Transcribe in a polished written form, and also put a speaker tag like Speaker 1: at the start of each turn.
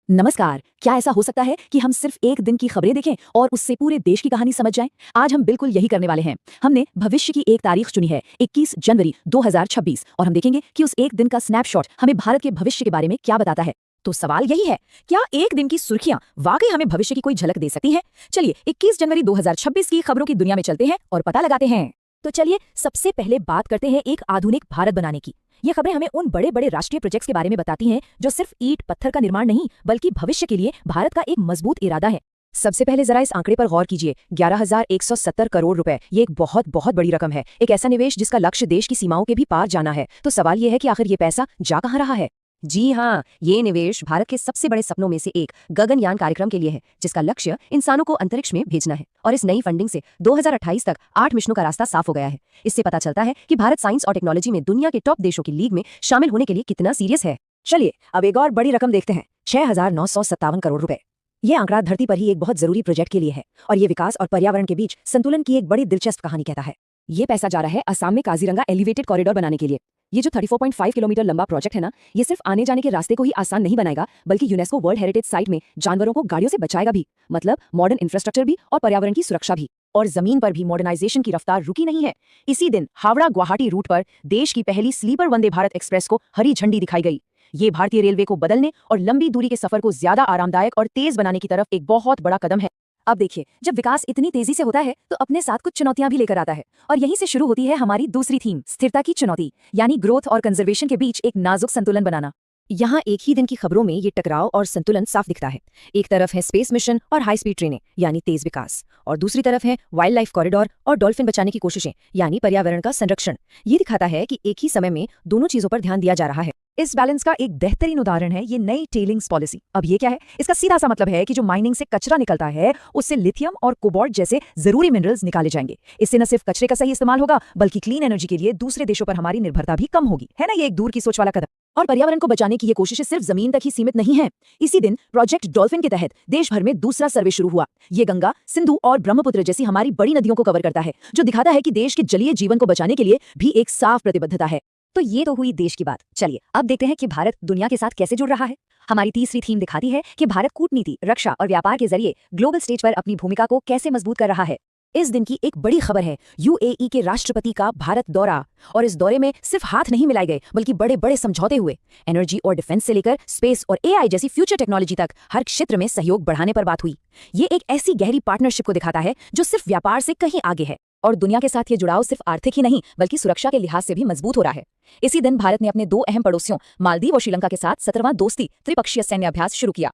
Speaker 1: नमस्कार। क्या ऐसा हो सकता है कि हम सिर्फ एक दिन की खबरें देखें और उससे पूरे देश की कहानी समझ जाएं? आज हम बिल्कुल यही करने वाले हैं। हमने भविष्य की एक तारीख चुनी है, 21 जनवरी 2026, और हम देखेंगे कि उस एक दिन का स्नैपशॉट हमें भारत के भविष्य के बारे में क्या बताता है। तो सवाल यही है, क्या एक दिन की सुर्खियां वाकई हमें भविष्य की कोई झलक दे सकती हैं? चलिए 21 जनवरी 2026 की खबरों की दुनिया में चलते हैं और पता लगाते हैं। तो चलिए सबसे पहले बात करते हैं एक आधुनिक भारत बनाने की। ये खबरें हमें उन बड़े बड़े राष्ट्रीय प्रोजेक्ट्स के बारे में बताती हैं जो सिर्फ ईंट पत्थर का निर्माण नहीं बल्कि भविष्य के लिए भारत का एक मजबूत इरादा है। सबसे पहले जरा इस आंकड़े पर गौर कीजिए, 11,170 करोड़ रुपए। ये एक बहुत बहुत बड़ी रकम है, एक ऐसा निवेश जिसका लक्ष्य देश की सीमाओं के भी पार जाना है। तो सवाल ये है कि आखिर ये पैसा जा कहाँ रहा है? जी हाँ, ये निवेश भारत के सबसे बड़े सपनों में से एक गगनयान कार्यक्रम के लिए है, जिसका लक्ष्य इंसानों को अंतरिक्ष में भेजना है। और इस नई फंडिंग से 2028 तक 8 मिशनों का रास्ता साफ हो गया है। इससे पता चलता है कि भारत साइंस और टेक्नोलॉजी में दुनिया के टॉप देशों की लीग में शामिल होने के लिए कितना सीरियस है। चलिए अब एक और बड़ी रकम देखते हैं, 6,957 करोड़ रुपए। ये आंकड़ा धरती पर ही एक बहुत जरूरी प्रोजेक्ट के लिए है और ये विकास और पर्यावरण के बीच संतुलन की एक बड़ी दिलचस्प कहानी कहता है। ये पैसा जा रहा है असम में काजीरंगा एलिवेटेड कॉरिडोर बनाने के लिए। ये जो 34.5 किलोमीटर लंबा प्रोजेक्ट है ना, ये सिर्फ आने जाने के रास्ते को ही आसान नहीं बनाएगा बल्कि यूनेस्को वर्ल्ड हेरिटेज साइट में जानवरों को गाड़ियों से बचाएगा भी। मतलब मॉडर्न इंफ्रास्ट्रक्चर भी और पर्यावरण की सुरक्षा भी। और जमीन पर भी मॉडर्नाइजेशन की रफ्तार रुकी नहीं है। इसी दिन हावड़ा गुवाहाटी रूट पर देश की पहली स्लीपर वंदे भारत एक्सप्रेस को हरी झंडी दिखाई गई। ये भारतीय रेलवे को बदलने और लंबी दूरी के सफर को ज्यादा आरामदायक और तेज बनाने की तरफ एक बहुत बड़ा कदम है। अब देखिए, जब विकास इतनी तेजी से होता है तो अपने साथ कुछ चुनौतियां भी लेकर आता है, और यहीं से शुरू होती है हमारी दूसरी थीम, स्थिरता की चुनौती, यानी ग्रोथ और कंजर्वेशन के बीच एक नाजुक संतुलन बनाना। यहाँ एक ही दिन की खबरों में ये टकराव और संतुलन साफ दिखता है। एक तरफ है स्पेस मिशन और हाई स्पीड ट्रेनें यानी तेज विकास, और दूसरी तरफ है वाइल्ड लाइफ कॉरिडोर और डॉल्फिन बचाने की कोशिशें यानी पर्यावरण का संरक्षण। ये दिखाता है कि एक ही समय में दोनों चीजों पर ध्यान दिया जा रहा है। इस बैलेंस का एक बेहतरीन उदाहरण है ये नई टेलिंग्स पॉलिसी। अब ये क्या है? इसका सीधा सा मतलब है कि जो माइनिंग से कचरा निकलता है उससे लिथियम और कोबाल्ट जैसे जरूरी मिनरल्स निकाले जाएंगे। इससे न सिर्फ कचरे का सही इस्तेमाल होगा बल्कि क्लीन एनर्जी के लिए दूसरे देशों पर हमारी निर्भरता भी कम होगी। है ना, ये एक दूर की सोच वाला कदम। और पर्यावरण को बचाने की ये कोशिशें सिर्फ जमीन तक ही सीमित नहीं है। इसी दिन प्रोजेक्ट डॉल्फिन के तहत देश भर में दूसरा सर्वे शुरू हुआ। ये गंगा, सिंधु और ब्रह्मपुत्र जैसी हमारी बड़ी नदियों को कवर करता है, जो दिखाता है कि देश के जलीय जीवन को बचाने के लिए भी एक साफ प्रतिबद्धता है। तो ये तो हुई देश की बात। चलिए अब देखते हैं कि भारत दुनिया के साथ कैसे जुड़ रहा है। हमारी तीसरी थीम दिखाती है कि भारत कूटनीति, रक्षा और व्यापार के जरिए ग्लोबल स्टेज पर अपनी भूमिका को कैसे मजबूत कर रहा है। इस दिन की एक बड़ी खबर है यूएई के राष्ट्रपति का भारत दौरा, और इस दौरे में सिर्फ हाथ नहीं मिलाए गए बल्कि बड़े बड़े समझौते हुए। एनर्जी और डिफेंस से लेकर स्पेस और एआई जैसी फ्यूचर टेक्नोलॉजी तक हर क्षेत्र में सहयोग बढ़ाने पर बात हुई। ये एक ऐसी गहरी पार्टनरशिप को दिखाता है जो सिर्फ व्यापार से कहीं आगे है, और दुनिया के साथ ये जुड़ाव सिर्फ आर्थिक ही नहीं बल्कि सुरक्षा के लिहाज से भी मजबूत हो रहा है। इसी दिन भारत ने अपने दो अहम पड़ोसियों मालदीव और श्रीलंका के साथ 17वां दोस्ती त्रिपक्षीय सैन्य अभ्यास शुरू किया।